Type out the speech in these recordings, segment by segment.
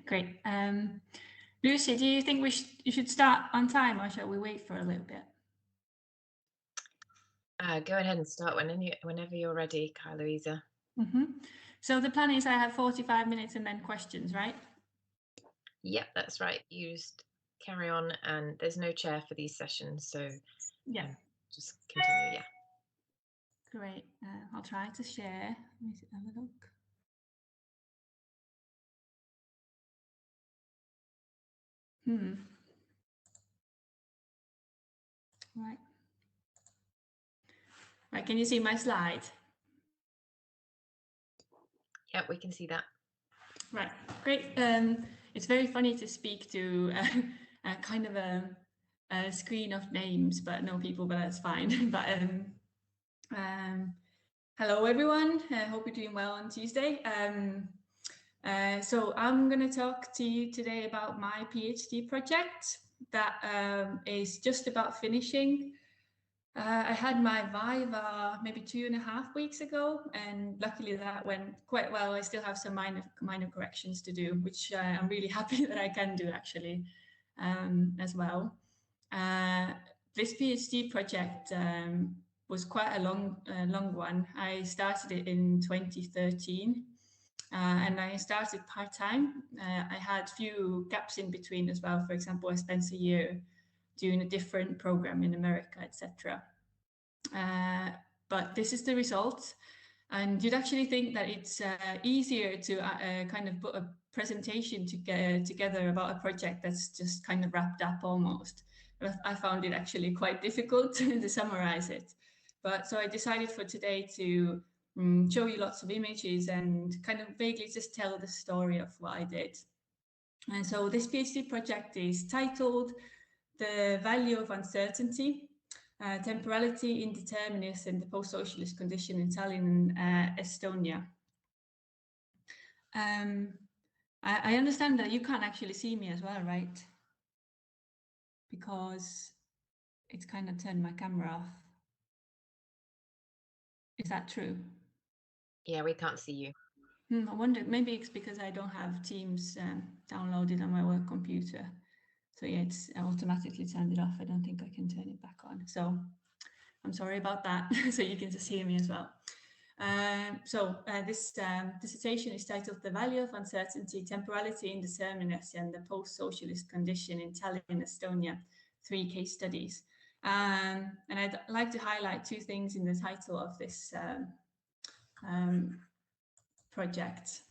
great. Lucy, do you think you should start on time, or shall we wait for a little bit? Go ahead and start whenever you're ready, Louisa. So the plan is I have 45 minutes and then questions, right? Yep, that's right. You just carry on, and there's no chair for these sessions, so yeah, just continue. Yeah. Great. I'll try to share. Let me have a look. Right. Right. Can you see my slide? Yep, we can see that. Right. Great. It's very funny to speak to kind of a screen of names, but no people. But that's fine. But hello, everyone. I hope you're doing well on Tuesday. So I'm going to talk to you today about my PhD project that is just about finishing. I had my Viva maybe 2.5 weeks ago, and luckily that went quite well. I still have some minor corrections to do, which I'm really happy that I can do actually as well. This PhD project was quite a long one. I started it in 2013. And I started part-time. I had few gaps in between as well. For example, I spent a year doing a different program in America, etc. But this is the result. And you'd actually think that it's easier to kind of put a presentation together about a project that's just kind of wrapped up almost. But I found it actually quite difficult to summarize it. But so I decided for today to show you lots of images and kind of vaguely just tell the story of what I did. And so this PhD project is titled The Value of Uncertainty, Temporality, Indeterminacy and the Post-Socialist Condition in Tallinn, Estonia. I understand that you can't actually see me as well, right? Because it's kind of turned my camera off. Is that true? Yeah, we can't see you. I wonder, maybe it's because I don't have Teams downloaded on my work computer. So yeah, it's automatically turned it off. I don't think I can turn it back on. So I'm sorry about that. So you can just hear me as well. This dissertation is titled The Value of Uncertainty, Temporality, Indeterminacy and the Post-Socialist Condition in Tallinn, Estonia, 3 case studies. And I'd like to highlight 2 things in the title of this project.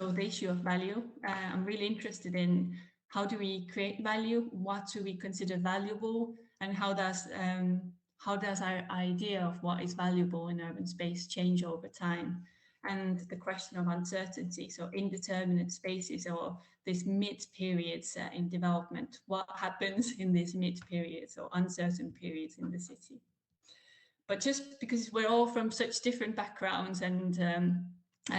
So the issue of value. I'm really interested in how do we create value, what do we consider valuable, and how does our idea of what is valuable in urban space change over time? And the question of uncertainty, so indeterminate spaces or these mid-periods in development. What happens in these mid-periods or uncertain periods in the city? But just because we're all from such different backgrounds and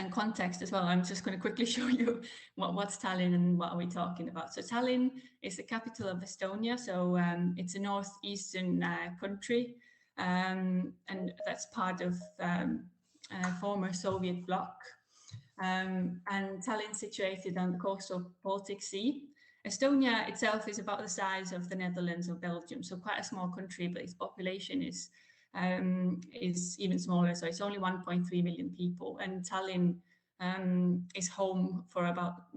context as well, I'm just going to quickly show you what's Tallinn and what are we talking about. So Tallinn is the capital of Estonia. So it's a northeastern country, and that's part of former Soviet bloc. And Tallinn situated on the coast of Baltic Sea. Estonia itself is about the size of the Netherlands or Belgium, so quite a small country, but its population is even smaller. So it's only 1.3 million people, and Tallinn is home for about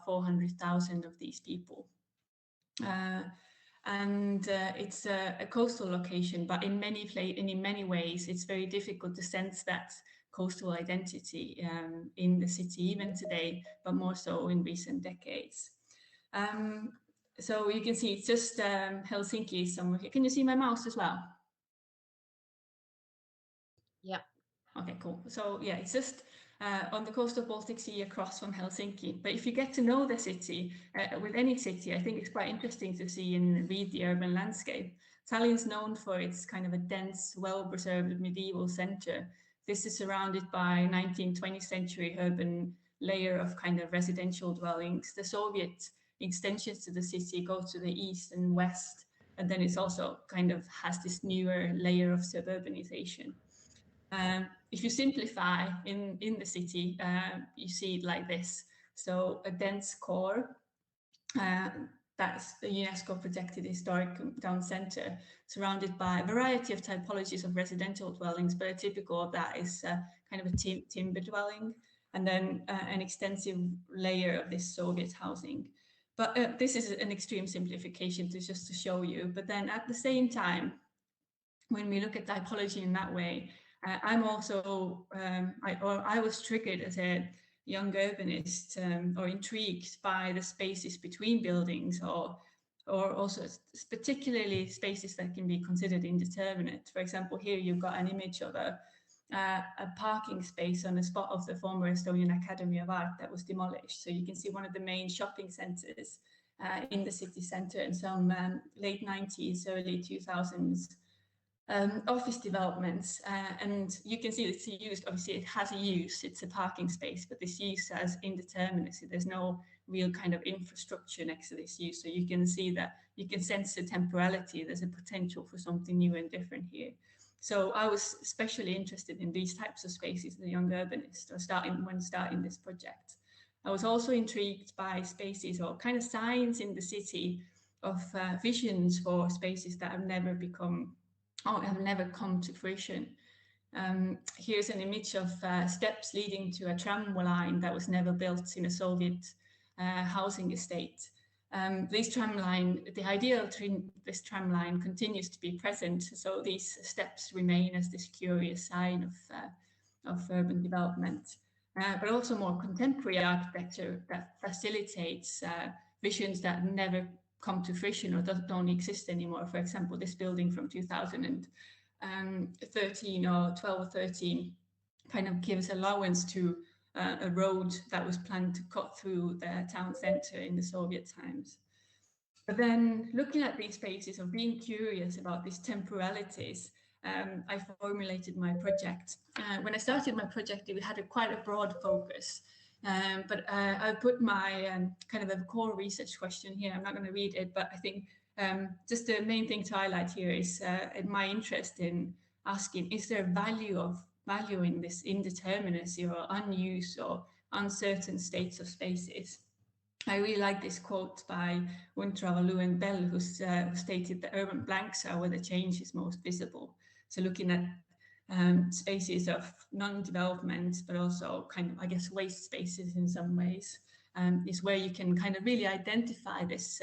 400,000 of these people. It's a coastal location, but in many ways, it's very difficult to sense that coastal identity in the city, even today, but more so in recent decades. So you can see it's just Helsinki somewhere here. Can you see my mouse as well? Yeah. Okay, cool. So yeah, it's just on the coast of Baltic Sea across from Helsinki. But if you get to know the city, with any city, I think it's quite interesting to see and read the urban landscape. Tallinn's known for its kind of a dense, well-preserved medieval centre. This is surrounded by 19th, 20th century urban layer of kind of residential dwellings. The Soviet extensions to the city go to the east and west, and then it's also kind of has this newer layer of suburbanization. If you simplify in the city, you see it like this. So a dense core, that's the UNESCO protected historic town centre, surrounded by a variety of typologies of residential dwellings, but a typical of that is kind of a timber dwelling, and then an extensive layer of this Soviet housing. But this is an extreme simplification just to show you. But then at the same time, when we look at typology in that way, I'm also, I was triggered as a young urbanist or intrigued by the spaces between buildings, or also particularly spaces that can be considered indeterminate. For example, here you've got an image of a parking space on a spot of the former Estonian Academy of Art that was demolished. So you can see one of the main shopping centres in the city centre in some late 90s, early 2000s office developments, and you can see it's used, obviously it has a use, it's a parking space, but this use has indeterminacy. There's no real kind of infrastructure next to this use, so you can see that, you can sense the temporality. There's a potential for something new and different here. So I was especially interested in these types of spaces as a young urbanist, or starting this project. I was also intrigued by spaces or kind of signs in the city of visions for spaces that have never come to fruition. Here's an image of steps leading to a tram line that was never built in a Soviet housing estate. The idea of this tram line continues to be present, so these steps remain as this curious sign of urban development. But also more contemporary architecture that facilitates visions that never come to fruition or don't exist anymore. For example, this building from 2013 or 12 or 13 kind of gives allowance to a road that was planned to cut through the town centre in the Soviet times. But then looking at these spaces, of being curious about these temporalities, I formulated my project. When I started my project, it had quite a broad focus. But I put my kind of a core research question here. I'm not going to read it, but I think just the main thing to highlight here is my interest in asking, is there value in this indeterminacy or unused or uncertain states of spaces? I really like this quote by Untitled and Bell, who stated that urban blanks are where the change is most visible. So looking at spaces of non-development, but also kind of, I guess, waste spaces in some ways, is where you can kind of really identify this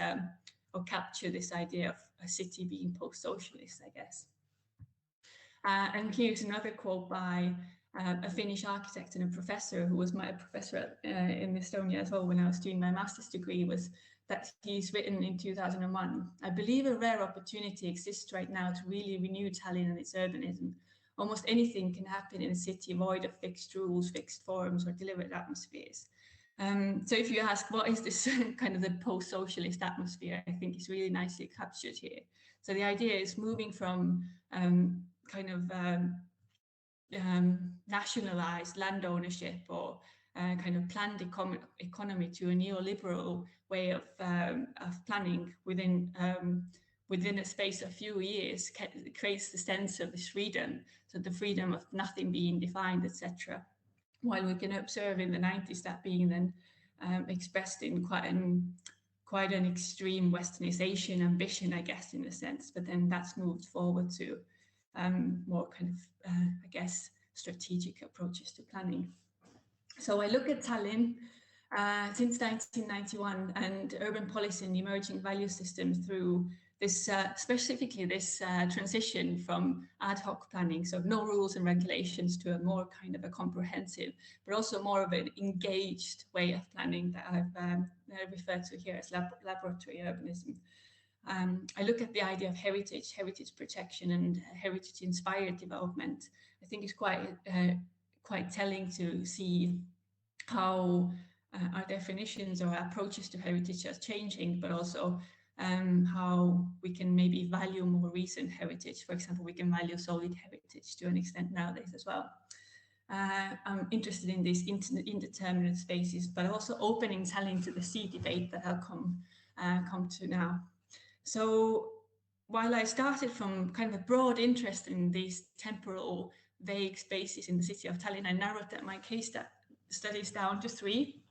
or capture this idea of a city being post-socialist, I guess. And here's another quote by a Finnish architect and a professor who was my professor in Estonia as well when I was doing my master's degree, was that he's written in 2001, "I believe a rare opportunity exists right now to really renew Tallinn and its urbanism. Almost anything can happen in a city void of fixed rules, fixed forms, or deliberate atmospheres." So if you ask, what is this kind of the post-socialist atmosphere, I think it's really nicely captured here. So the idea is moving from nationalized land ownership or kind of planned economy to a neoliberal way of planning within a space of a few years, creates the sense of this freedom, so the freedom of nothing being defined, etc. While we can observe in the 90s that being then expressed in quite an extreme westernization ambition, I guess, in a sense, but then that's moved forward to more kind of, I guess, strategic approaches to planning. So I look at Tallinn since 1991 and urban policy and emerging value systems through this, specifically this transition from ad hoc planning, so no rules and regulations, to a more kind of a comprehensive, but also more of an engaged way of planning that I've referred to here as laboratory urbanism. I look at the idea of heritage protection, and heritage-inspired development. I think it's quite telling to see how our definitions or approaches to heritage are changing, but also how we can maybe value more recent heritage. For example, we can value solid heritage to an extent nowadays as well. I'm interested in these indeterminate spaces, but also opening Tallinn to the sea debate that I'll come to now. So while I started from kind of a broad interest in these temporal, vague spaces in the city of Tallinn, I narrowed my case studies down to 3.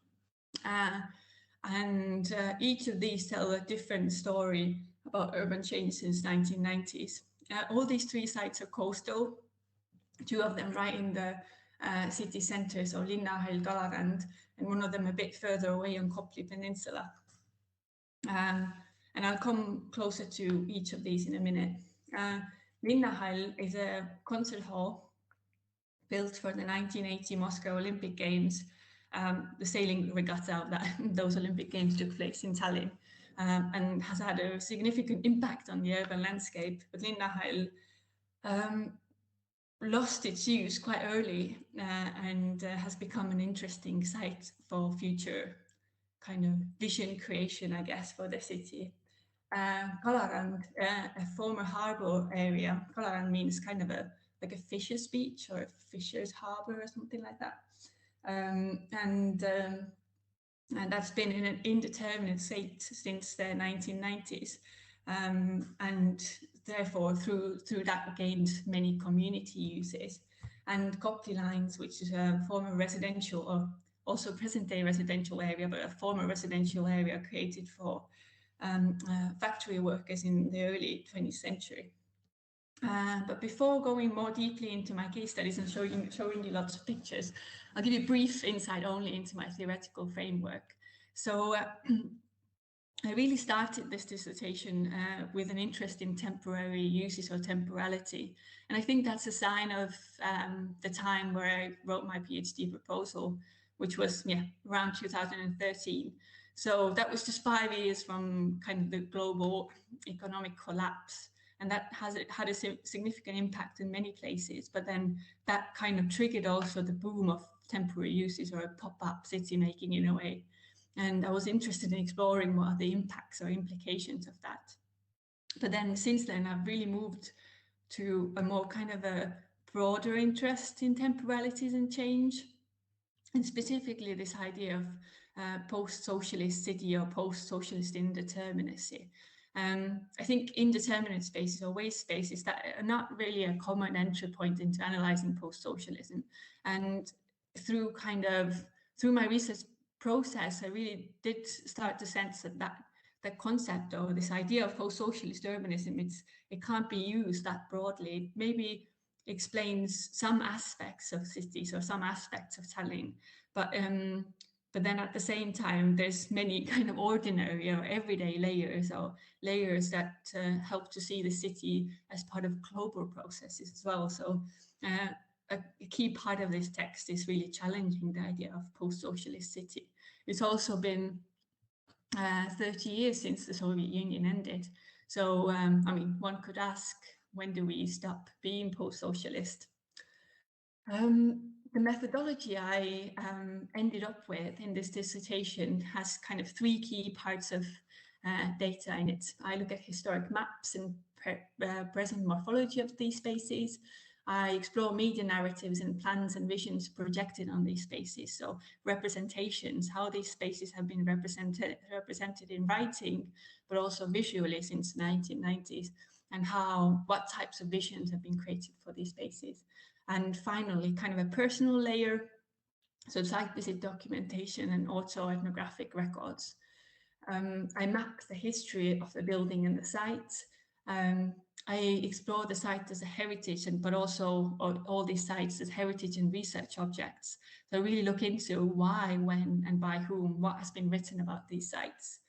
And each of these tell a different story about urban change since 1990s. All these three sites are coastal, two of them right in the city centre, so Linnahall, Kalarand, and one of them a bit further away on Kopli Peninsula. And I'll come closer to each of these in a minute. Linnahall is a concert hall built for the 1980 Moscow Olympic Games, the sailing regatta of that, those Olympic Games took place in Tallinn, and has had a significant impact on the urban landscape. But Linnahall lost its use quite early and has become an interesting site for future kind of vision creation, I guess, for the city. Kalarand, a former harbour area. Kalarand means kind of like a fisher's beach or a fisher's harbour or something like that. And that's been in an indeterminate state since the 1990s. And therefore, through that gained many community uses. And Kopli Lines, which is a former residential or also present-day residential area, but a former residential area created for factory workers in the early 20th century. But before going more deeply into my case studies and showing you lots of pictures, I'll give you a brief insight only into my theoretical framework. So I really started this dissertation with an interest in temporary uses or temporality. And I think that's a sign of the time where I wrote my PhD proposal, which was around 2013. So that was just 5 years from kind of the global economic collapse. And that had a significant impact in many places. But then that kind of triggered also the boom of temporary uses or a pop-up city making in a way. And I was interested in exploring what are the impacts or implications of that. But then since then, I've really moved to a more kind of a broader interest in temporalities and change, and specifically this idea of post-socialist city or post-socialist indeterminacy. I think indeterminate spaces or waste spaces that are not really a common entry point into analysing post-socialism. And through my research process, I really did start to sense that the concept or this idea of post-socialist urbanism, it can't be used that broadly. It maybe explains some aspects of cities or some aspects of Tallinn, but then at the same time, there's many kind of ordinary or everyday layers or layers that help to see the city as part of global processes as well. So a key part of this text is really challenging the idea of post-socialist city. It's also been 30 years since the Soviet Union ended. So, I mean, one could ask, when do we stop being post-socialist? The methodology I ended up with in this dissertation has kind of three key parts of data in it. I look at historic maps and present morphology of these spaces. I explore media narratives and plans and visions projected on these spaces. So representations, how these spaces have been represented in writing, but also visually since the 1990s, and what types of visions have been created for these spaces. And finally, kind of a personal layer, so site visit documentation and also ethnographic records. I map the history of the building and the site. I explore the site as a heritage, but also all these sites as heritage and research objects. So I really look into why, when, and by whom, what has been written about these sites.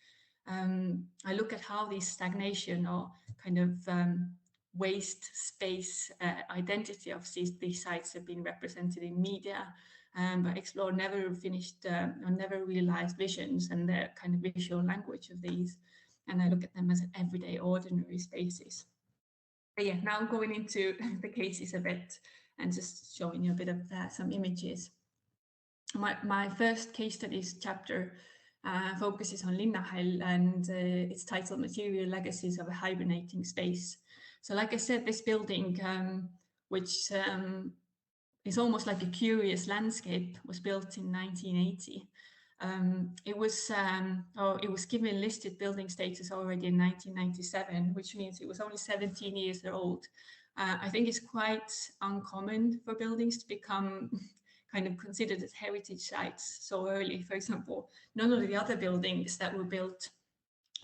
I look at how these stagnation or kind of waste space identity of these sites have been represented in media, but explore never finished or never realized visions and the kind of visual language of these. And I look at them as everyday, ordinary spaces. But yeah, now going into the cases a bit and just showing you a bit of some images. My first case studies chapter focuses on Linnahall, and it's titled Material Legacies of a Hibernating Space. So like I said, this building, which is almost like a curious landscape, was built in 1980. It was given listed building status already in 1997, which means it was only 17 years old. I think it's quite uncommon for buildings to become kind of considered as heritage sites so early. For example, none of the other buildings that were built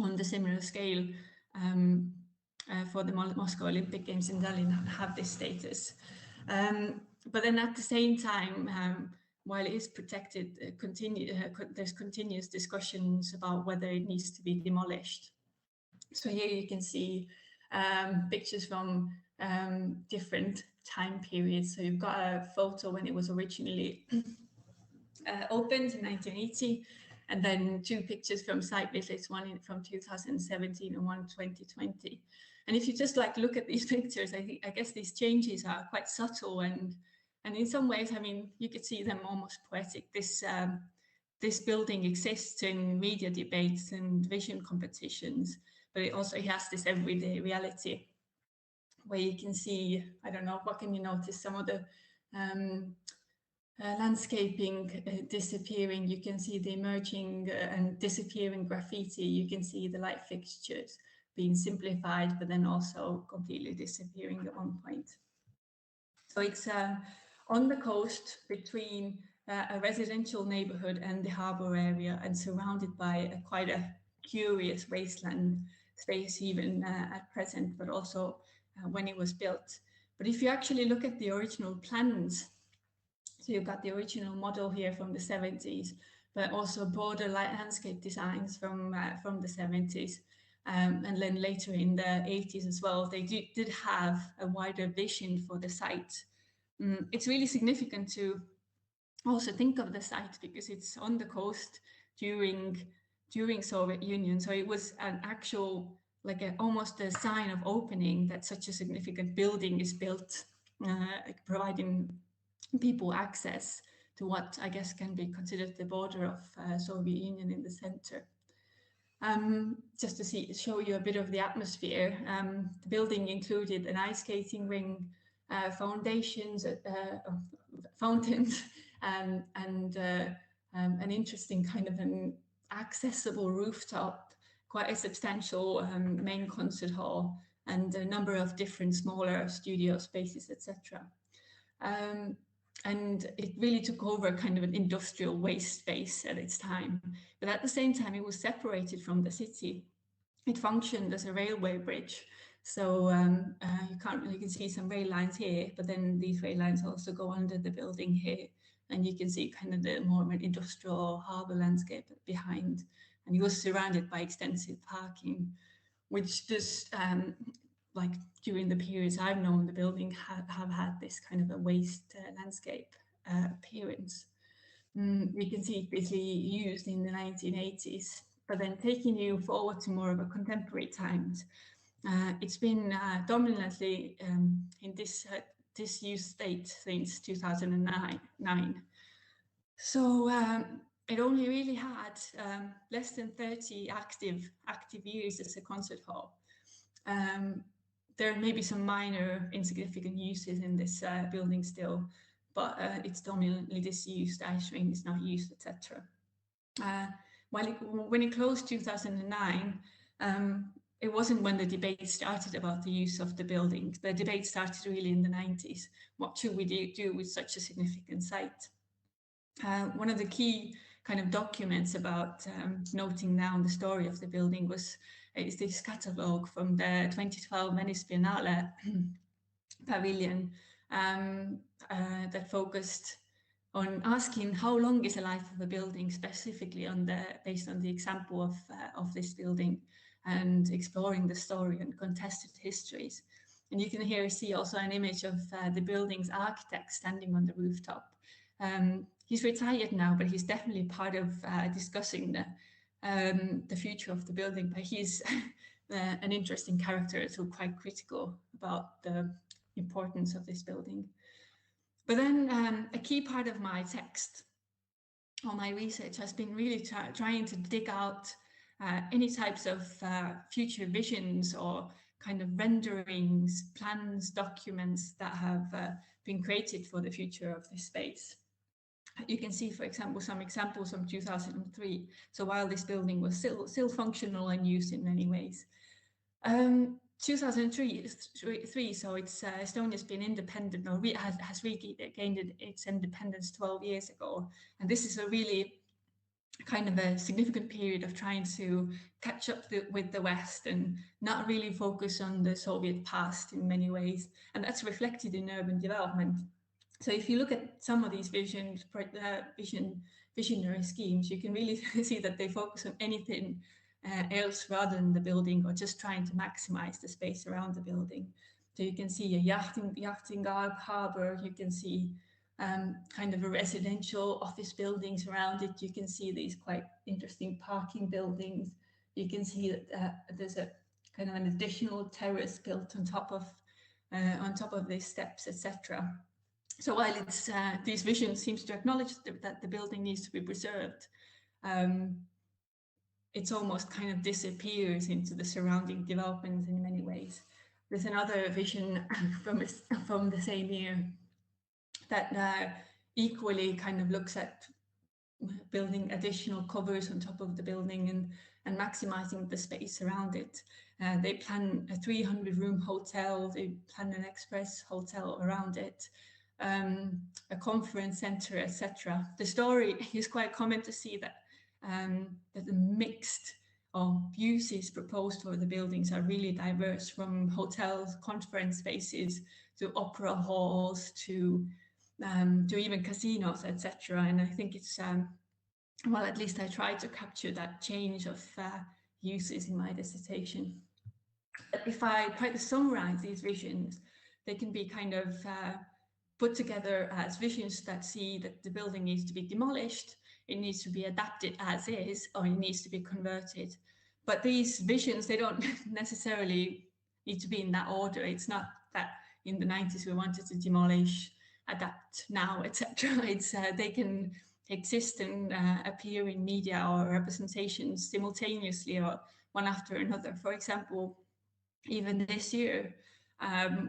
on the similar scale for the Moscow Olympic Games in Tallinn have this status. But then at the same time, while it is protected, there's continuous discussions about whether it needs to be demolished. So here you can see pictures from different time periods. So you've got a photo when it was originally opened in 1980, and then two pictures from site visits, one from 2017 and one 2020. And if you just like look at these pictures, I guess these changes are quite subtle, and in some ways, I mean, you could see them almost poetic. This building exists in media debates and vision competitions, but it also has this everyday reality where you can see, I don't know, what can you notice? Some of the landscaping disappearing. You can see the emerging and disappearing graffiti. You can see the light fixtures being simplified, but then also completely disappearing at one point. So it's on the coast between a residential neighborhood and the harbor area, and surrounded by quite a curious wasteland space even at present, but also when it was built. But if you actually look at the original plans, so you've got the original model here from the 70s, but also broader landscape designs from the 70s. And then later in the 80s as well, they did have a wider vision for the site. It's really significant to also think of the site because it's on the coast during Soviet Union. So it was an actual, like almost a sign of opening that such a significant building is built, providing people access to what I guess can be considered the border of Soviet Union in the center. Just to show you a bit of the atmosphere, the building included an ice skating ring, foundations, fountains, and an interesting kind of an accessible rooftop, quite a substantial main concert hall, and a number of different smaller studio spaces, etc. And it really took over kind of an industrial waste space at its time. But at the same time, it was separated from the city. It functioned as a railway bridge. So you can see some rail lines here, but then these rail lines also go under the building here. And you can see kind of the more of an industrial harbour landscape behind. And it was surrounded by extensive parking, which just like during the periods I've known the building have had this kind of a waste landscape appearance. You can see it basically used in the 1980s, but then taking you forward to more of a contemporary times, it's been dominantly in disused state since 2009. So it only really had less than 30 active years as a concert hall. There may be some minor insignificant uses in this building still, but it's dominantly disused, ice rink is not used, etc. When it closed 2009, it wasn't when the debate started about the use of the building. The debate started really in the 90s. What should we do with such a significant site? One of the key kind of documents about noting down the story of the building is this catalogue from the 2012 Venice Biennale pavilion that focused on asking how long is the life of a building, specifically based on the example of this building, and exploring the story and contested histories. And you can here see also an image of the building's architect standing on the rooftop. He's retired now, but he's definitely part of discussing the future of the building. But he's an interesting character, so quite critical about the importance of this building. But then a key part of my text or my research has been really trying to dig out any types of future visions or kind of renderings, plans, documents that have been created for the future of this space. You can see, for example, some examples from 2003. So while this building was still functional and used in many ways. 2003, so it's Estonia's been independent, or has regained its independence 12 years ago, and this is a really kind of a significant period of trying to catch up with the West and not really focus on the Soviet past in many ways, and that's reflected in urban development. So if you look at some of these visionary schemes, you can really see that they focus on anything else rather than the building, or just trying to maximize the space around the building. So you can see a yachting harbor, you can see kind of a residential office buildings around it. You can see these quite interesting parking buildings. You can see that there's a kind of an additional terrace built on top of these steps, etc. So while it's these visions seems to acknowledge that the building needs to be preserved, it's almost kind of disappears into the surrounding developments in many ways. There's another vision from the same year that equally kind of looks at building additional covers on top of the building and maximizing the space around it. They plan a 300-room hotel, they plan an express hotel around it, a conference center, etc. The story is quite common to see that the mixed uses proposed for the buildings are really diverse, from hotels, conference spaces, to opera halls, to even casinos, etc. And I think it's well, at least I tried to capture that change of uses in my dissertation. But if I try to summarize these visions, they can be kind of put together as visions that see that the building needs to be demolished, it needs to be adapted as is, or it needs to be converted. But these visions, they don't necessarily need to be in that order. It's not that in the 90s we wanted to demolish, adapt now, etc. It's they can exist and appear in media or representations simultaneously, or one after another. For example, even this year,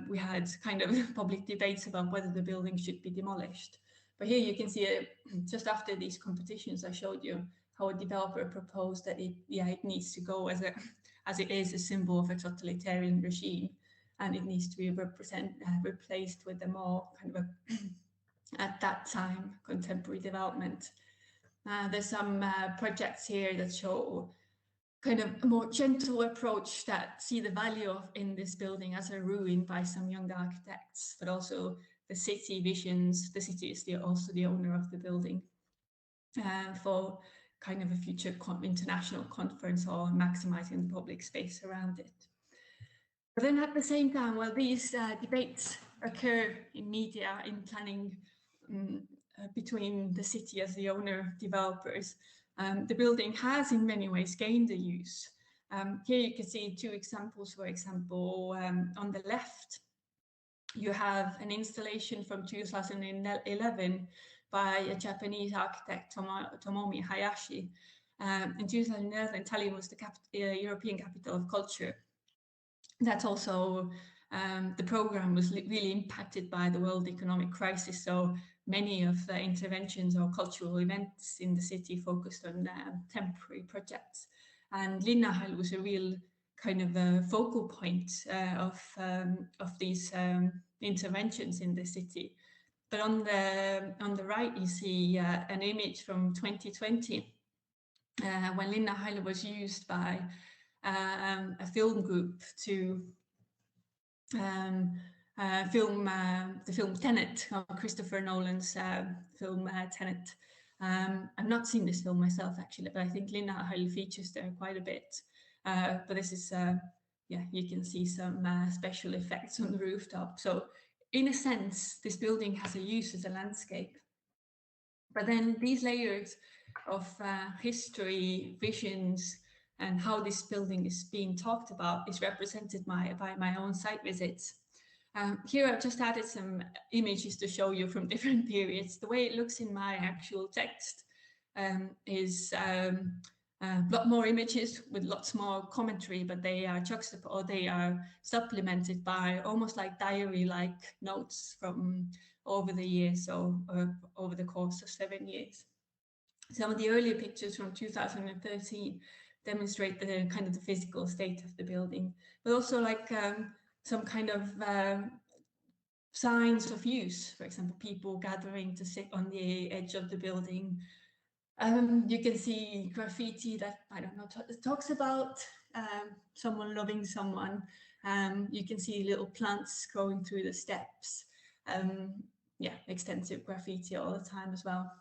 we had kind of public debates about whether the building should be demolished. But here you can see just after these competitions I showed you how a developer proposed that it needs to go as it is a symbol of a totalitarian regime, and it needs to be replaced with a more kind of a at that time contemporary development. There's some projects here that show kind of a more gentle approach that see the value of in this building as a ruin by some young architects, but also the city visions. The city is also the owner of the building for kind of a future international conference or maximizing the public space around it. But then at the same time, while these debates occur in media, in planning between the city as the owner, developers, the building has in many ways gained a use. Here you can see two examples. For example, on the left, you have an installation from 2011 by a Japanese architect, Tomomi Hayashi. In 2011, Tallinn was the European capital of culture. That's also, the program was really impacted by the world economic crisis. So many of the interventions or cultural events in the city focused on temporary projects. And Linnahall was a real kind of a focal point of these interventions in the city. But on the right, you see an image from 2020 when Linnahall was used by a film group to film the film Tenet, Christopher Nolan's film Tenet. I've not seen this film myself actually, but I think Linnahall features there quite a bit. But this is, you can see some special effects on the rooftop. So in a sense, this building has a use as a landscape. But then these layers of history, visions, and how this building is being talked about is represented by my own site visits. Here I've just added some images to show you from different periods. The way it looks in my actual text is a lot more images with lots more commentary, but they are they are supplemented by almost like diary-like notes from over the years, so over the course of 7 years. Some of the earlier pictures from 2013, demonstrate the kind of the physical state of the building, but also like some kind of signs of use. For example, people gathering to sit on the edge of the building. You can see graffiti that, I don't know, talks about someone loving someone. You can see little plants growing through the steps. Yeah, extensive graffiti all the time as well.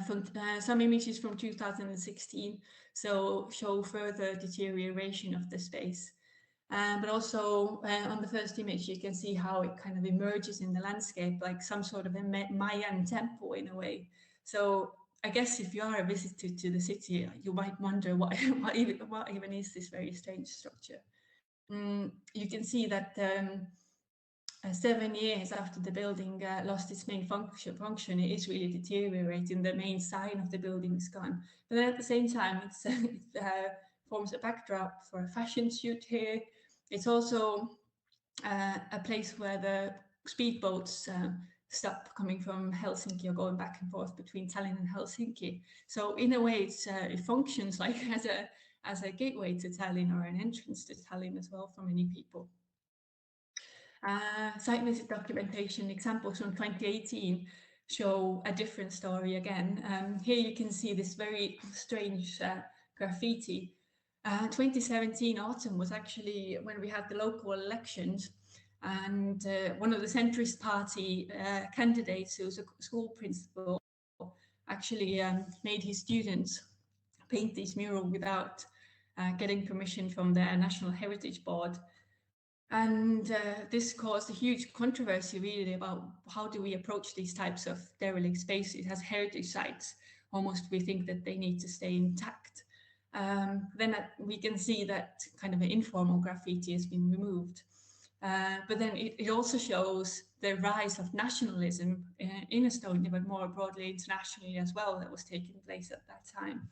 From some images from 2016, so show further deterioration of the space. But also on the first image, you can see how it kind of emerges in the landscape, like some sort of a Mayan temple in a way. So I guess if you are a visitor to the city, you might wonder what even is this very strange structure. You can see that 7 years after the building lost its main function, it is really deteriorating. The main sign of the building is gone. But then at the same time, it forms a backdrop for a fashion shoot here. It's also a place where the speedboats stop coming from Helsinki or going back and forth between Tallinn and Helsinki. So in a way, it functions like as a gateway to Tallinn, or an entrance to Tallinn as well for many people. Site visit documentation examples from 2018 show a different story again. Here you can see this very strange graffiti. 2017 autumn was actually when we had the local elections, and one of the centrist party candidates, who was a school principal, actually made his students paint this mural without getting permission from the National Heritage Board. And this caused a huge controversy, really, about how do we approach these types of derelict spaces as heritage sites. Almost we think that they need to stay intact. Then we can see that kind of an informal graffiti has been removed. But then it also shows the rise of nationalism in Estonia, but more broadly internationally as well, that was taking place at that time.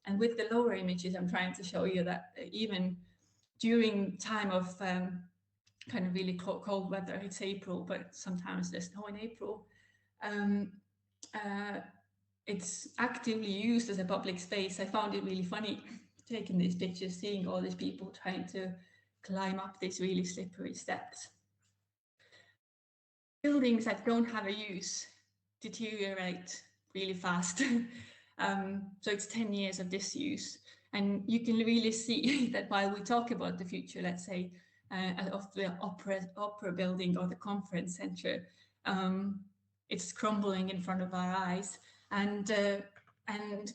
And with the lower images, I'm trying to show you that even during time of kind of really cold weather, it's April, but sometimes there's snow in April, it's actively used as a public space. I found it really funny taking these pictures, seeing all these people trying to climb up these really slippery steps. Buildings that don't have a use deteriorate really fast. So it's 10 years of disuse. And you can really see that while we talk about the future, let's say, of the opera building or the conference center, it's crumbling in front of our eyes. And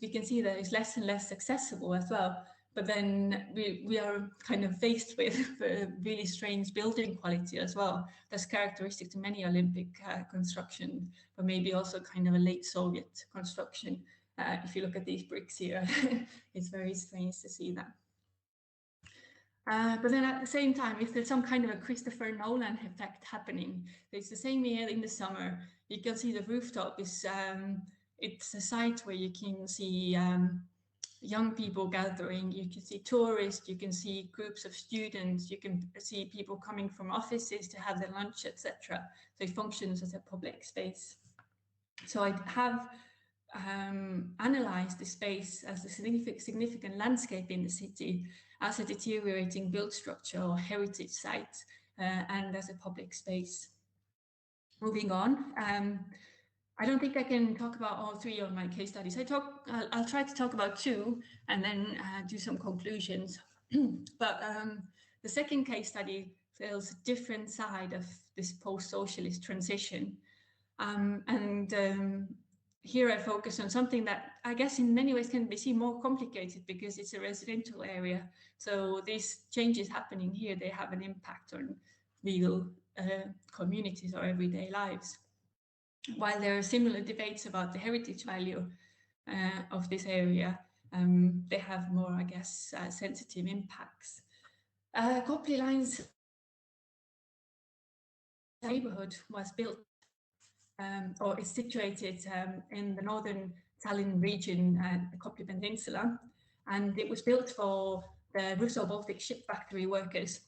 we can see that it's less and less accessible as well. But then we are kind of faced with really strange building quality as well. That's characteristic to many Olympic construction, but maybe also kind of a late Soviet construction. If you look at these bricks here, it's very strange to see that. But then at the same time, if there's some kind of a Christopher Nolan effect happening, it's the same year in the summer, you can see the rooftop is, it's a site where you can see young people gathering, you can see tourists, you can see groups of students, you can see people coming from offices to have their lunch, etc. So it functions as a public space. So I have analyzed the space as a significant landscape in the city, as a deteriorating built structure or heritage site, and as a public space. Moving on, I don't think I can talk about all three of my case studies. I'll try to talk about two and then do some conclusions. But the second case study tells a different side of this post-socialist transition. Here I focus on something that I guess in many ways can be seen more complicated because it's a residential area. So these changes happening here, they have an impact on real communities or everyday lives. While there are similar debates about the heritage value of this area, they have more, I guess, sensitive impacts. Kopli Line's neighborhood was built or is situated in the northern Tallinn region, the Kopli Peninsula, and it was built for the Russo-Baltic ship factory workers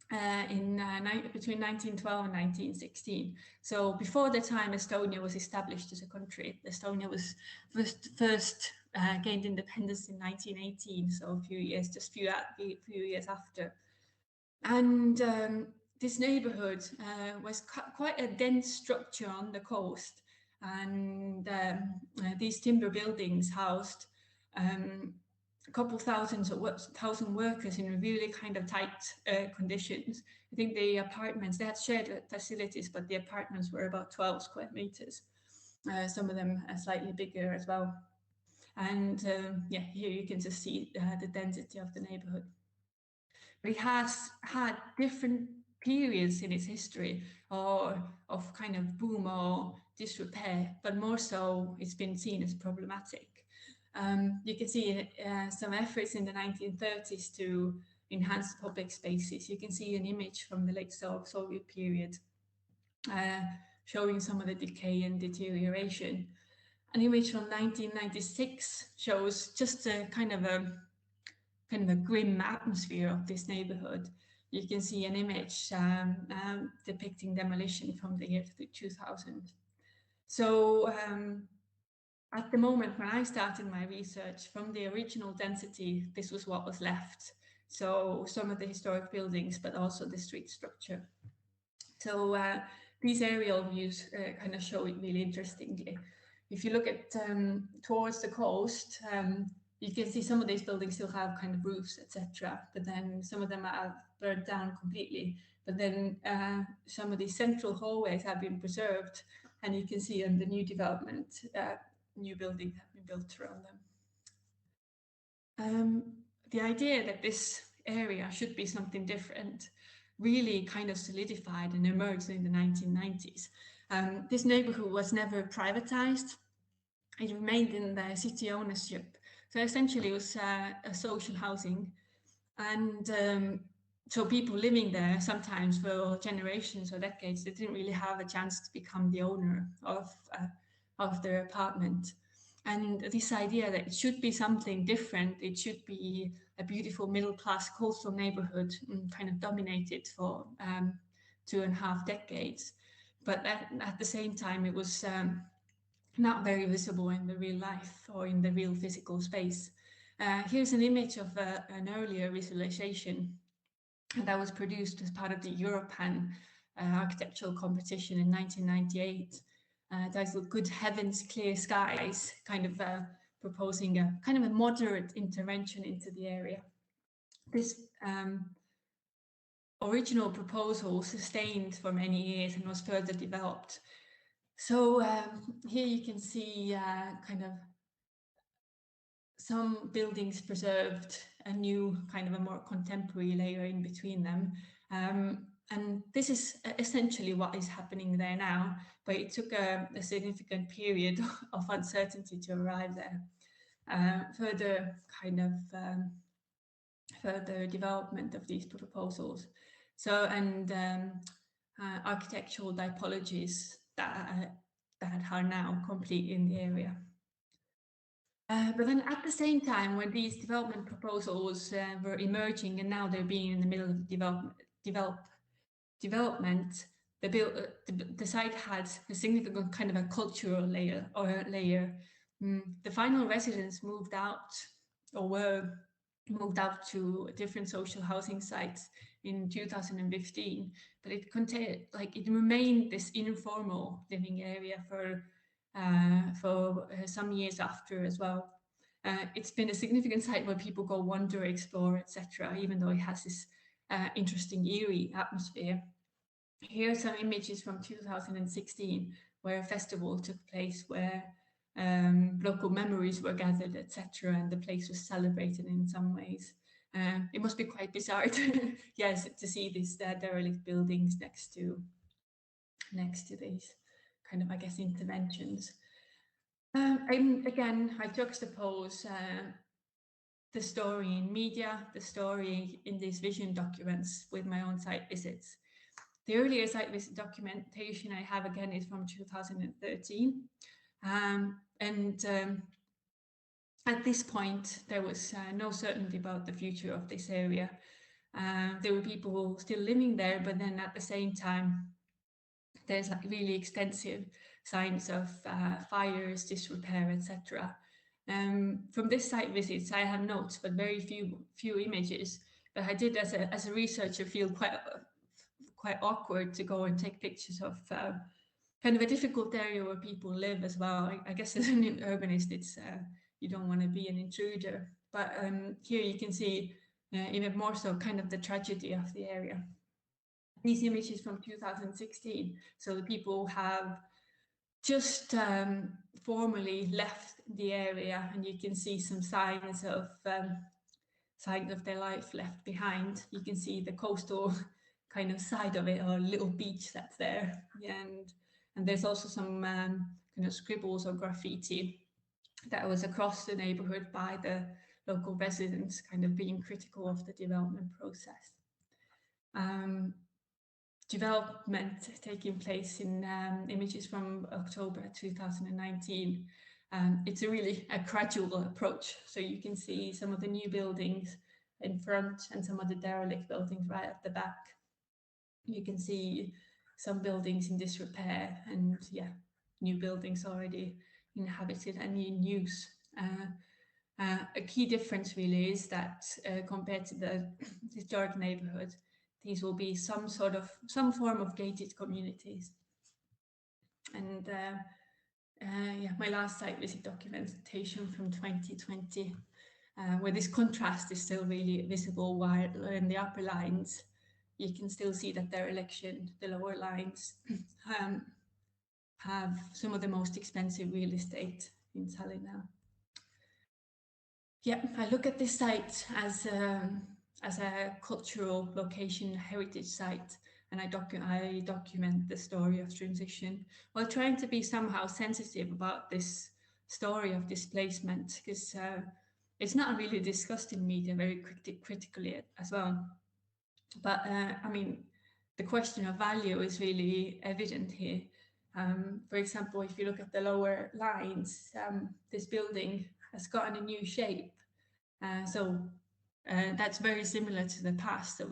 between 1912 and 1916. So before the time Estonia was established as a country, Estonia was first gained independence in 1918, so a few years, few years after. And this neighborhood was quite a dense structure on the coast, and these timber buildings housed a couple thousand workers in really kind of tight conditions. I think the apartments, they had shared facilities, but the apartments were about 12 square meters. Some of them are slightly bigger as well. And yeah, here you can just see the density of the neighborhood. But it has had different periods in its history or of kind of boom or disrepair, but more so it's been seen as problematic. You can see some efforts in the 1930s to enhance public spaces. You can see an image from the late Soviet period showing some of the decay and deterioration. An image from 1996 shows just a kind of a grim atmosphere of this neighborhood. You can see an image depicting demolition from the year 2000. So at the moment when I started my research, from the original density, this was what was left. So some of the historic buildings, but also the street structure. So these aerial views kind of show it really interestingly. If you look at towards the coast, you can see some of these buildings still have kind of roofs, etc. But then some of them are burned down completely. But then some of these central hallways have been preserved, and you can see in the new development, new buildings have been built around them. The idea that this area should be something different really kind of solidified and emerged in the 1990s. This neighborhood was never privatized. It remained in the city ownership. So essentially it was a social housing. And so people living there sometimes for generations or decades, they didn't really have a chance to become the owner of their apartment. And this idea that it should be something different, it should be a beautiful middle-class coastal neighborhood, kind of dominated for 2.5 decades. But at the same time, it was not very visible in the real life or in the real physical space. Here's an image of an earlier visualization that was produced as part of the Europan architectural competition in 1998. Titled "Good Heavens, Clear Skies," kind of proposing a kind of a moderate intervention into the area. This original proposal sustained for many years and was further developed. So here you can see kind of some buildings preserved, a new kind of a more contemporary layer in between them. And this is essentially what is happening there now, but it took a significant period of uncertainty to arrive there. Further kind of further development of these proposals. So, and architectural typologies that are now complete in the area. But then at the same time, when these development proposals were emerging and now they're being in the middle of development, the site had a significant kind of a cultural layer. The final residents moved out or were moved out to different social housing sites in 2015, but it remained this informal living area for some years after as well. It's been a significant site where people go wander, explore, etc., even though it has this interesting, eerie atmosphere. Here are some images from 2016, where a festival took place, where local memories were gathered, etc., and the place was celebrated in some ways. It must be quite bizarre to see these derelict buildings next to these kind of, I guess, interventions. And again, I juxtapose the story in media, the story in these vision documents with my own site visits. The earlier site visit documentation I have again is from 2013. At this point, there was no certainty about the future of this area. There were people still living there, but then at the same time, there's like really extensive signs of fires, disrepair, etc. From this site visits, I have notes, but very few images. But I did, as a researcher, feel quite awkward to go and take pictures of kind of a difficult area where people live as well. I guess as an urbanist, it's you don't want to be an intruder. But here you can see even more so kind of the tragedy of the area. These images from 2016. So the people have just formally left the area, and you can see some signs of their life left behind. You can see the coastal kind of side of it, or a little beach that's there, and there's also some kind of scribbles or graffiti that was across the neighborhood by the local residents, kind of being critical of the development process. Development taking place in images from October 2019. It's a gradual approach. So you can see some of the new buildings in front and some of the derelict buildings right at the back. You can see some buildings in disrepair and new buildings already inhabited and in use. A key difference really is that compared to the historic neighborhood, these will be some form of gated communities. And my last site visit documentation from 2020, where this contrast is still really visible, while in the upper lines, you can still see that the lower lines, have some of the most expensive real estate in Tallinn now. Yeah, I look at this site as a cultural location, heritage site, and I document the story of transition while trying to be somehow sensitive about this story of displacement, because it's not really discussed in media very critically as well. But I mean, the question of value is really evident here. For example, if you look at the lower lines, this building has gotten a new shape. So that's very similar to the past. So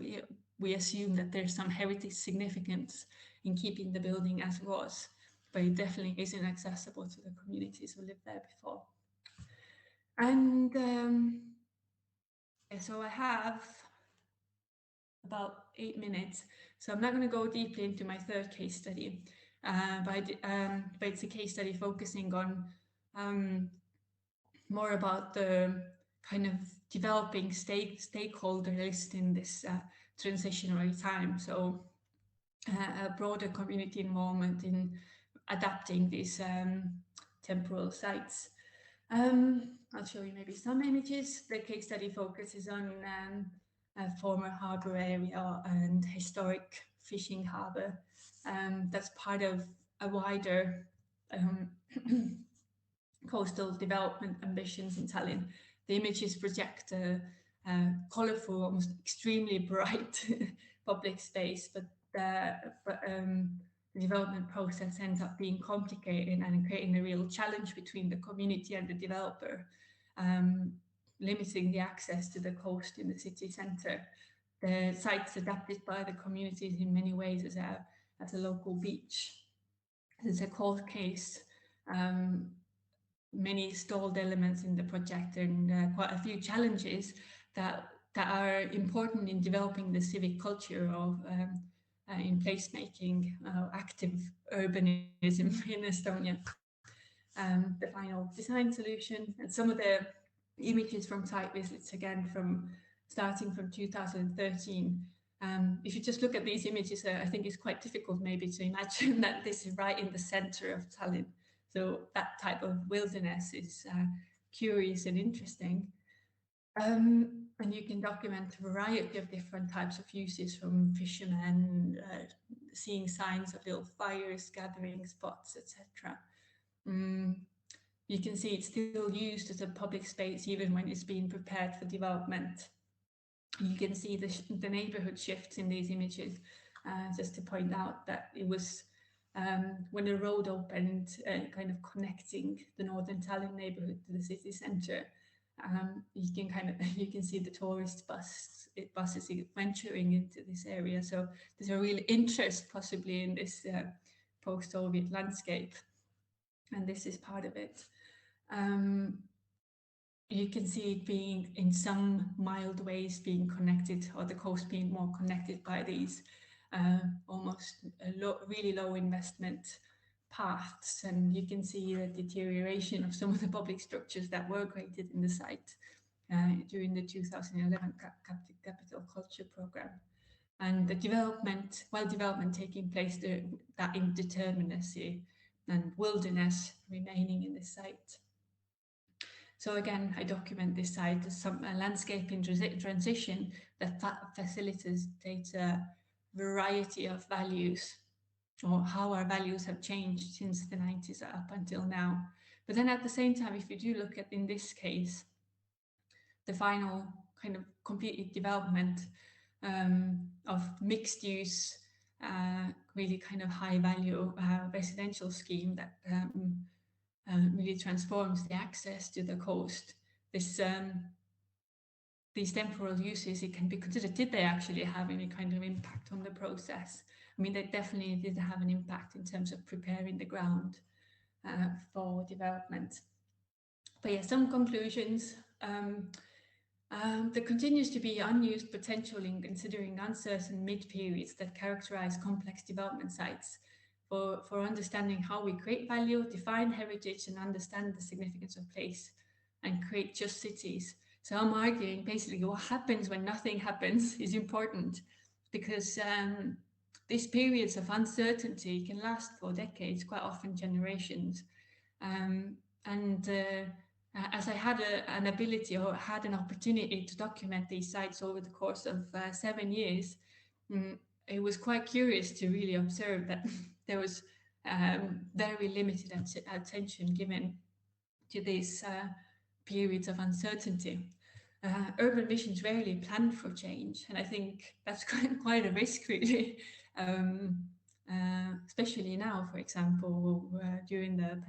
we assume that there's some heritage significance in keeping the building as it was, but it definitely isn't accessible to the communities who lived there before. And so I have about 8 minutes, so I'm not going to go deeply into my third case study, but it's a case study focusing on more about the kind of developing stakeholder list in this transitionary time. So a broader community involvement in adapting these temporal sites. I'll show you maybe some images. The case study focuses on a former harbour area and historic fishing harbour. That's part of a wider coastal development ambitions in Tallinn. The images project a colourful, almost extremely bright public space, but the development process ends up being complicated and creating a real challenge between the community and the developer, limiting the access to the coast in the city centre. The site's adapted by the communities in many ways as a local beach. There's a court case, many stalled elements in the project, and quite a few challenges that are important in developing the civic culture of in placemaking, active urbanism in Estonia. The final design solution, and some of the images from site visits, again starting from 2013. If you just look at these images, I think it's quite difficult maybe to imagine that this is right in the center of Tallinn. So that type of wilderness is curious and interesting. And you can document a variety of different types of uses, from fishermen, seeing signs of little fires, gathering spots, etc. You can see it's still used as a public space even when it's being prepared for development. You can see the neighborhood shifts in these images, just to point out that it was when the road opened, kind of connecting the northern Tallinn neighborhood to the city center. You can see the tourist buses venturing into this area. So there's a real interest possibly in this post-Soviet landscape, and this is part of it. you can see it being in some mild ways being connected, or the coast being more connected by these almost really low investment paths. And you can see the deterioration of some of the public structures that were created in the site during the 2011 Capital Culture Program. And the development, while development taking place, that indeterminacy and wilderness remaining in the site. So again, I document this site as some landscape in transition that facilitates a variety of values, or how our values have changed since the 90s up until now. But then at the same time, if you do look at, in this case, the final kind of complete development of mixed use, really kind of high value residential scheme that really transforms the access to the coast. This these temporal uses, it can be considered, did they actually have any kind of impact on the process? I mean, they definitely did have an impact in terms of preparing the ground for development. But yeah, some conclusions. There continues to be unused potential in considering uncertain mid-periods that characterize complex development sites for understanding how we create value, define heritage, and understand the significance of place and create just cities. So I'm arguing basically what happens when nothing happens is important, because these periods of uncertainty can last for decades, quite often generations. And as I had an ability, or had an opportunity to document these sites over the course of 7 years, it was quite curious to really observe that there was very limited attention given to these periods of uncertainty. Urban missions rarely plan for change, and I think that's quite a risk, really. Especially now, for example, during the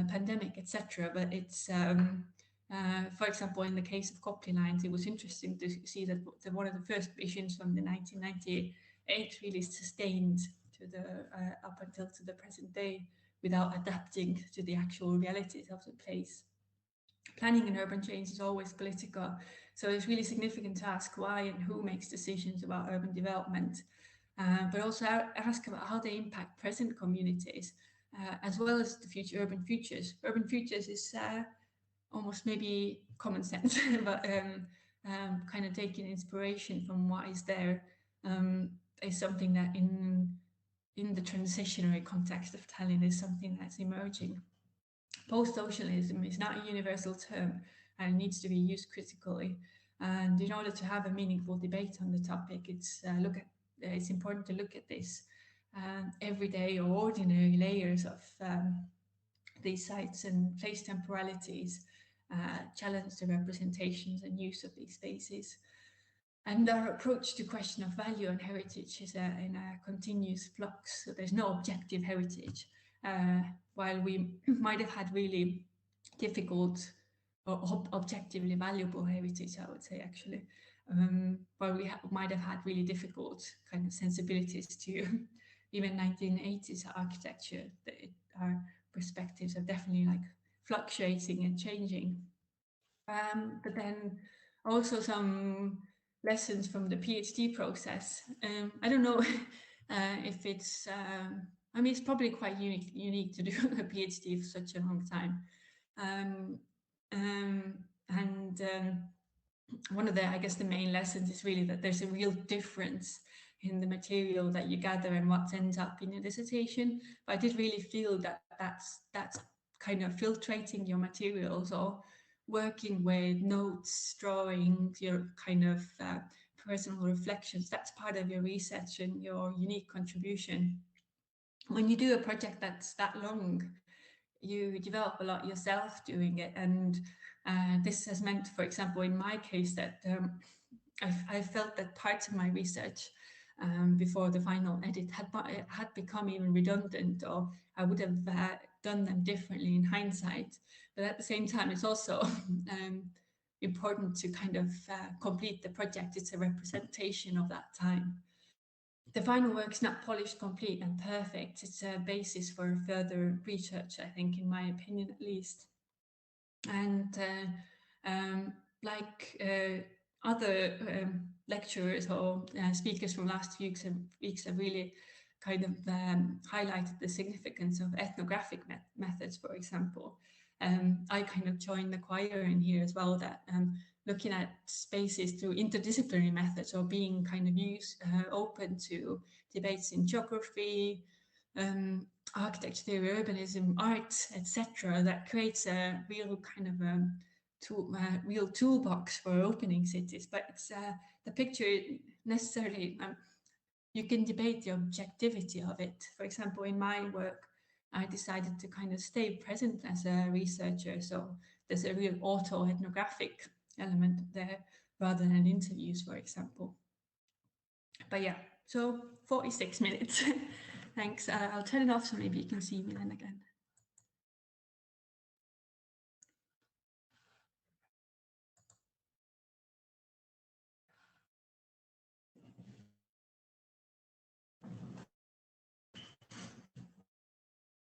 pandemic, etc. But it's, for example, in the case of Copley Lines, it was interesting to see that one of the first missions from the 1998 really sustained to the up until to the present day without adapting to the actual realities of the place. Planning and urban change is always political, so it's really significant to ask why and who makes decisions about urban development, but also ask about how they impact present communities, as well as the future urban futures. Urban futures is almost maybe common sense, but kind of taking inspiration from what is there, is something that in the transitionary context of Tallinn is something that's emerging. Post-socialism is not a universal term and needs to be used critically. And in order to have a meaningful debate on the topic, it's important to look at this everyday or ordinary layers of these sites and place temporalities, challenge the representations and use of these spaces. And our approach to question of value and heritage is in a continuous flux. So there's no objective heritage. While we might have had really difficult or objectively valuable heritage, I would say, actually, while we might have had really difficult kind of sensibilities to even 1980s architecture, our perspectives are definitely like fluctuating and changing. But then also some lessons from the PhD process. I don't know if it's, I mean, it's probably quite unique to do a PhD for such a long time. And one of the, I guess, the main lessons is really that there's a real difference in the material that you gather and what ends up in your dissertation. But I did really feel that that's kind of filtrating your materials, or working with notes, drawings, your kind of personal reflections. That's part of your research and your unique contribution. When you do a project that's that long, you develop a lot yourself doing it. And this has meant, for example, in my case, that I felt that parts of my research before the final edit had become even redundant, or I would have done them differently in hindsight. But at the same time, it's also important to kind of complete the project. It's a representation of that time. The final work is not polished, complete, and perfect. It's a basis for further research, I think, in my opinion, at least. And like other lecturers or speakers from last few weeks have really kind of highlighted the significance of ethnographic methods, for example. I kind of joined the choir in here as well, that looking at spaces through interdisciplinary methods, or being kind of open to debates in geography, architecture theory, urbanism, art, etc., that creates a real kind of real toolbox for opening cities. But it's the picture necessarily. You can debate the objectivity of it. For example, in my work, I decided to kind of stay present as a researcher, so there's a real auto-ethnographic element there rather than interviews, for example. But yeah, so 46 minutes. Thanks. I'll turn it off so maybe you can see me then again.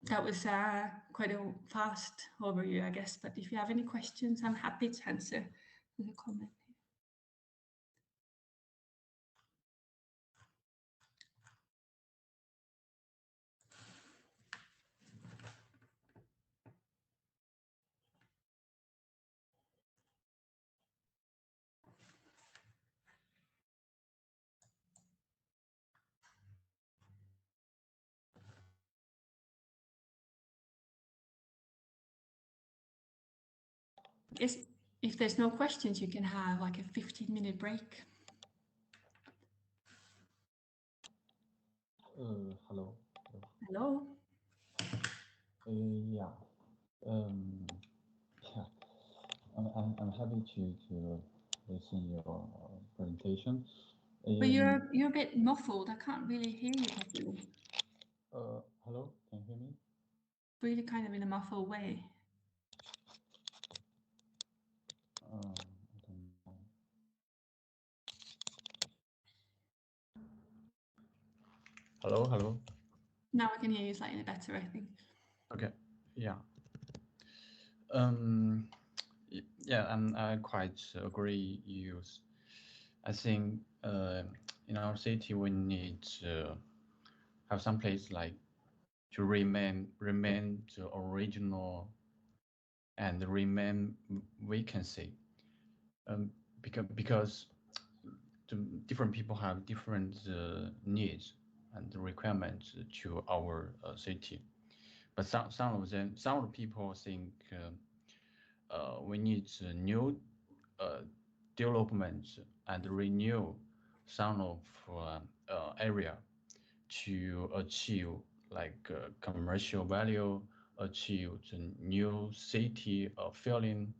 That was quite a fast overview, I guess. But if you have any questions, I'm happy to answer in the comment. Yes, if there's no questions, you can have like a 15-minute break. Hello. Hello. Yeah. Yeah. I'm happy to listen your presentation. But you're a bit muffled. I can't really hear you properly. Hello. Can you hear me? Really kind of in a muffled way. I don't know. Hello. Hello. Now I can hear you slightly better, I think. Okay. Yeah. Yeah. I quite agree. I think in our city we need to have some place like to remain the original and remain vacancy. Because different people have different needs and requirements to our city. But some of the people think we need new development and renew some of area to achieve like commercial value, achieve the new city feeling.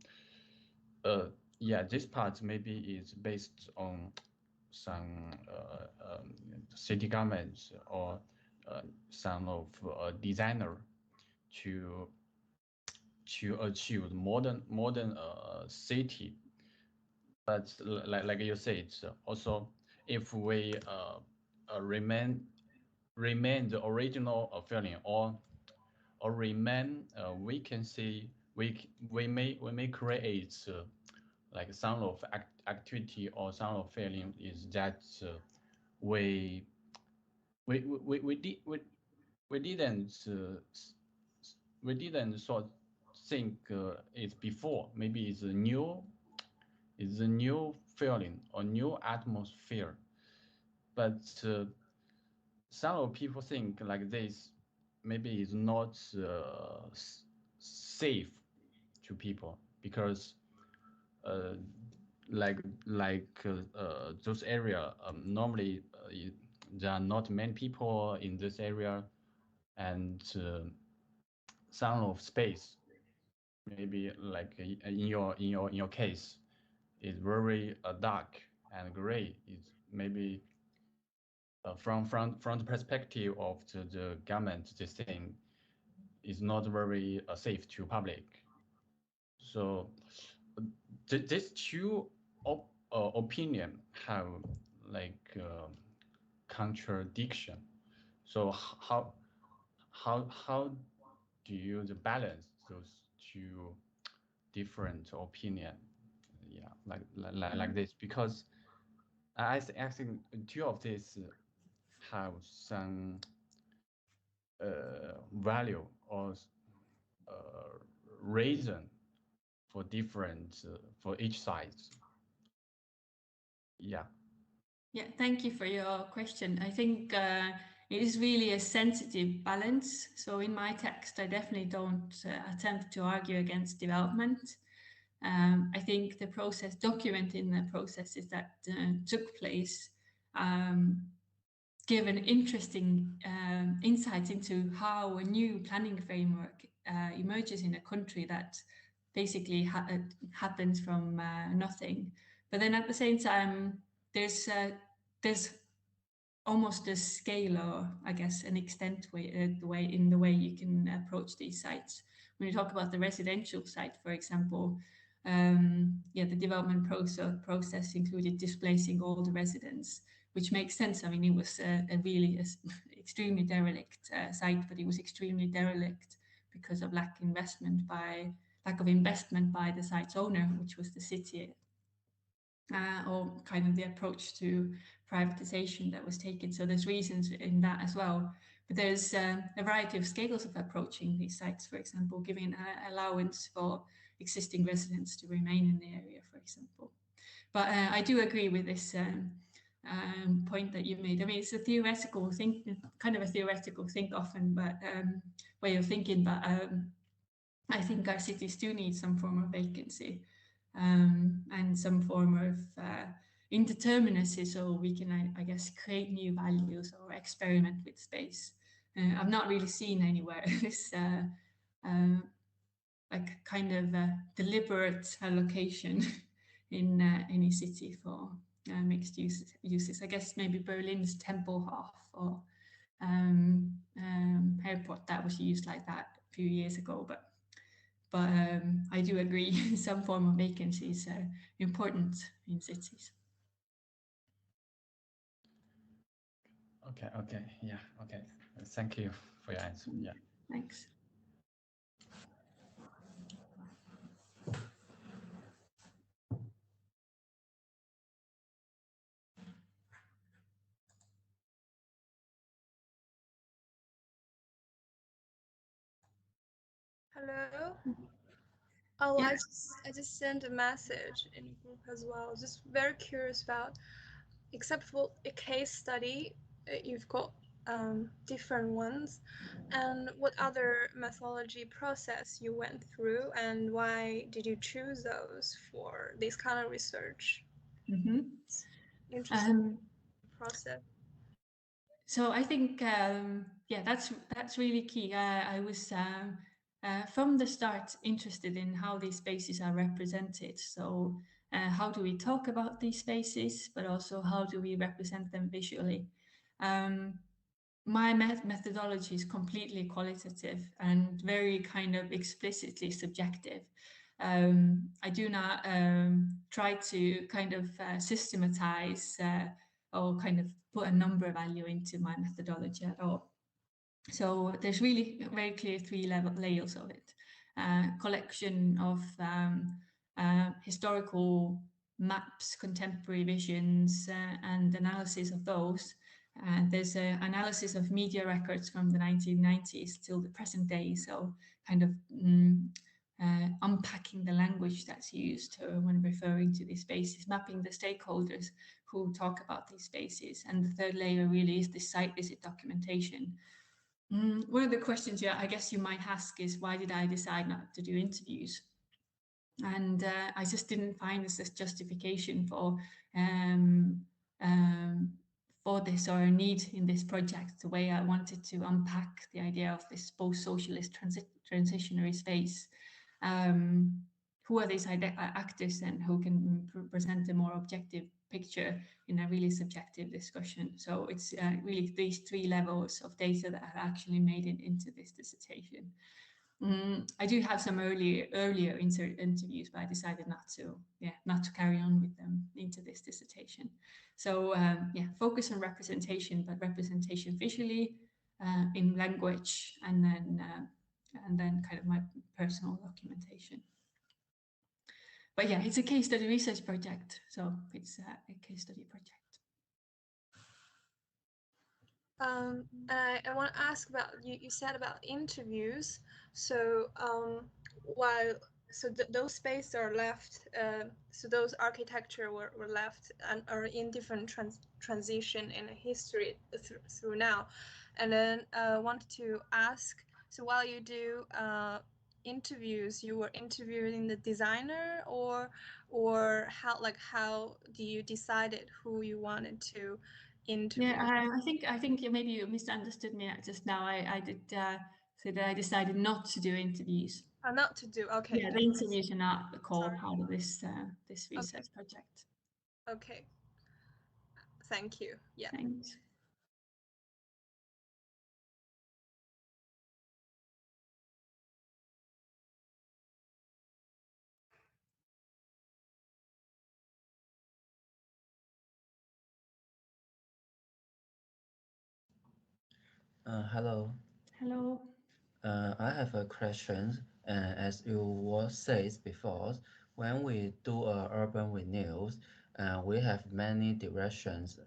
Yeah, this part maybe is based on some city governments or some of designer to achieve modern city. But like you said, also if we remain the original feeling, or remain we can see we may create like some of activity or some of feeling is that we we did we didn't we didn't sort think it's before. Maybe it's a new feeling or new atmosphere. But some people think like this maybe is not safe to people because uh, those area normally there are not many people in this area, and some of space maybe like in your case is very dark and gray. It's maybe from the perspective of the government, this thing is not very safe to public. So these two opinion have like contradiction. So how do you balance those two different opinion. Yeah, like this, because I think two of these have some value or reason for different for each side. Yeah. Yeah, thank you for your question. I think it is really a sensitive balance. So in my text, I definitely don't attempt to argue against development. I think the process, documenting the processes that took place, give an interesting insight into how a new planning framework emerges in a country that basically happens from nothing. But then at the same time, there's almost a scale, or I guess an extent the way you can approach these sites. When you talk about the residential site, for example, yeah, the development process included displacing all the residents, which makes sense. I mean, it was a really extremely derelict site, but it was extremely derelict because of lack of investment by the site's owner, which was the city, or kind of the approach to privatization that was taken. So there's reasons in that as well. But there's a variety of scales of approaching these sites, for example, giving allowance for existing residents to remain in the area, for example. But I do agree with this point that you made. I mean, it's a theoretical thing, kind of a theoretical thing often, but way of thinking. But I think our cities do need some form of vacancy and some form of indeterminacy, so we can, I guess, create new values or experiment with space. I've not really seen anywhere this like kind of deliberate allocation in any city for mixed uses. I guess maybe Berlin's Tempelhof or airport, that was used like that a few years ago, but I do agree some form of vacancy is important in cities. Okay, yeah, okay. Thank you for your answer. Yeah. Thanks. Hello. Oh, Yeah. I just sent a message in the group as well. Just very curious about, except for a case study, you've got different ones, and what other methodology process you went through, and why did you choose those for this kind of research? Mm-hmm. Interesting process. So I think yeah, that's really key. I was from the start interested in how these spaces are represented. So how do we talk about these spaces, but also how do we represent them visually? My methodology is completely qualitative and very kind of explicitly subjective. I do not try to kind of systematize or kind of put a number value into my methodology at all. So there's really very clear three layers of it. Collection of historical maps, contemporary visions, and analysis of those. There's an analysis of media records from the 1990s till the present day, so kind of unpacking the language that's used when referring to these spaces, mapping the stakeholders who talk about these spaces. And the third layer really is the site visit documentation. One of the questions, I guess you might ask is, why did I decide not to do interviews? And I just didn't find this justification for this, or a need in this project, the way I wanted to unpack the idea of this post-socialist transitionary space. Who are these actors and who can present a more objective picture in a really subjective discussion? So it's really these three levels of data that have actually made it into this dissertation. I do have some earlier interviews, but I decided not to carry on with them into this dissertation. So yeah, focus on representation, but representation visually, in language, and then kind of my personal documentation. But yeah, it's a case study research project, so it's a case study project. And I want to ask about you said about interviews. So those spaces are left, so those architecture were left and are in different transition in history through now. And then I wanted to ask, so while you do interviews, you were interviewing the designer, or how do you decided who you wanted to interview? Yeah, I think maybe you misunderstood me just now. I did say that I decided not to do interviews. Not to do. Okay. Yeah, the interviews are not a core part of this this research project. Okay. Thank you. Yeah. Thanks. Hello. Hello. I have a question. As you was said before, when we do urban renewals, we have many directions.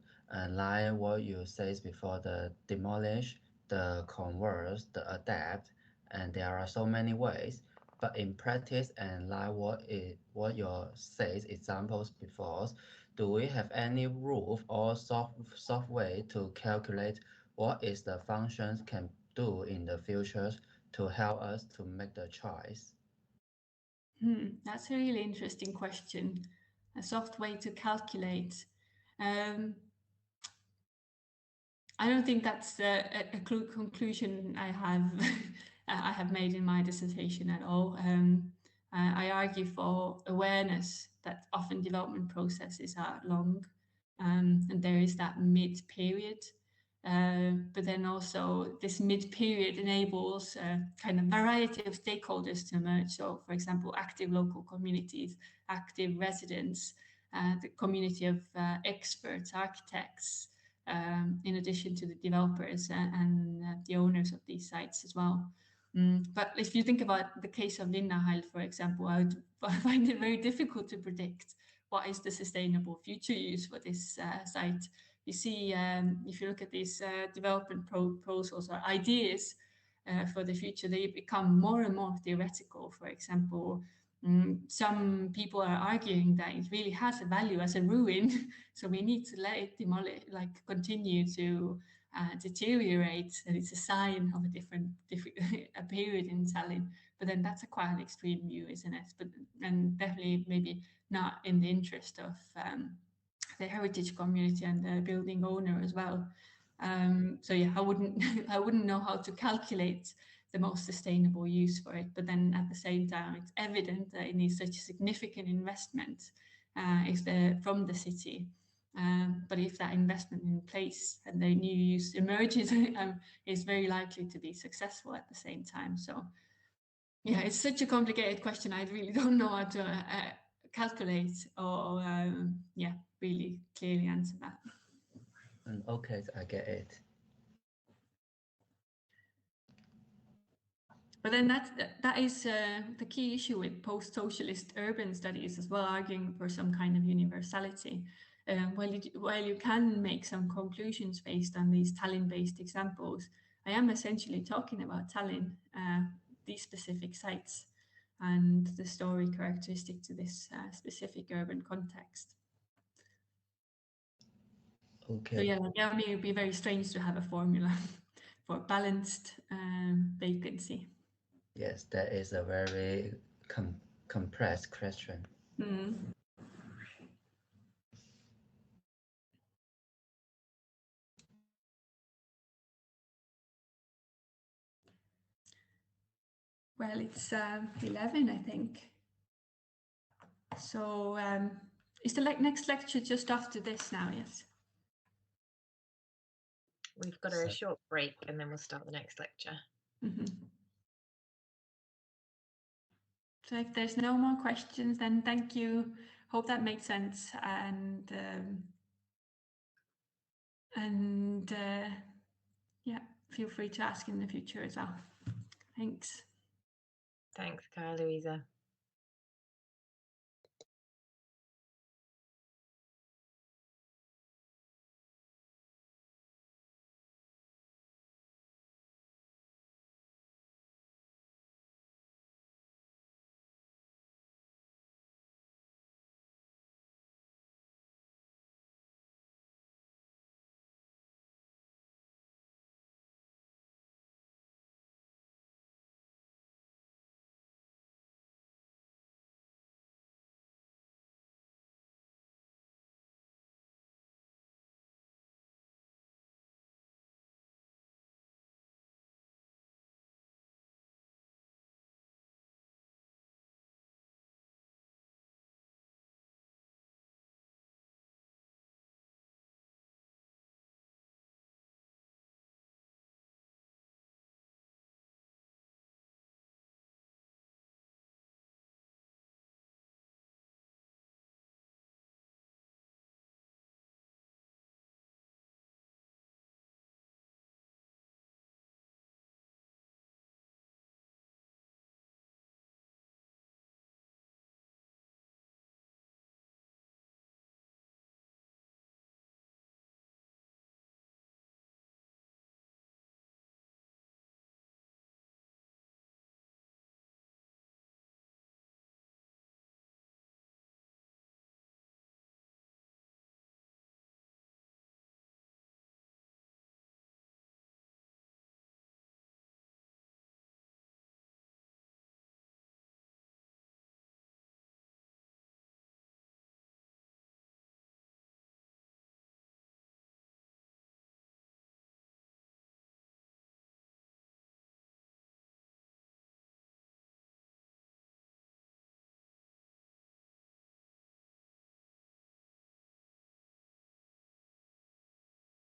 Like what you said before, the demolish, the convert, the adapt, and there are so many ways. But in practice, and like what you said examples before, do we have any rule or software to calculate what is the functions can do in the future to help us to make the choice? That's a really interesting question. A soft way to calculate. I don't think that's a conclusion I have I have made in my dissertation at all. I argue for awareness that often development processes are long, and there is that mid period. But then also this mid period enables a kind of variety of stakeholders to emerge. So, for example, active local communities, active residents, the community of experts, architects, in addition to the developers and the owners of these sites as well. But if you think about the case of Linnahall, for example, I would find it very difficult to predict what is the sustainable future use for this site. You see, if you look at these development proposals or ideas for the future, they become more and more theoretical. For example, some people are arguing that it really has a value as a ruin, so we need to let it demolish, like continue to deteriorate, and it's a sign of a different a period in Tallinn. But then that's quite an extreme view, isn't it? But and definitely maybe not in the interest of the heritage community and the building owner as well. So yeah, I wouldn't know how to calculate the most sustainable use for it. But then at the same time, it's evident that it needs such a significant investment from the city. But if that investment in place and the new use emerges, is very likely to be successful at the same time. So yeah, it's such a complicated question. I really don't know how to calculate or yeah, really clearly answer that. Okay, I get it. But then that is the key issue with post-socialist urban studies as well, arguing for some kind of universality. While you can make some conclusions based on these Tallinn-based examples, I am essentially talking about Tallinn, these specific sites, and the story characteristic to this specific urban context. Okay. So yeah, I mean, it would be very strange to have a formula for balanced vacancy. Yes, that is a very compressed question. Well, it's 11, I think. So is the next lecture just after this now? Yes. We've got a short break and then we'll start the next lecture. So if there's no more questions, then thank you. Hope that made sense. And yeah, feel free to ask in the future as well. Thanks. Thanks, Kaya Louisa.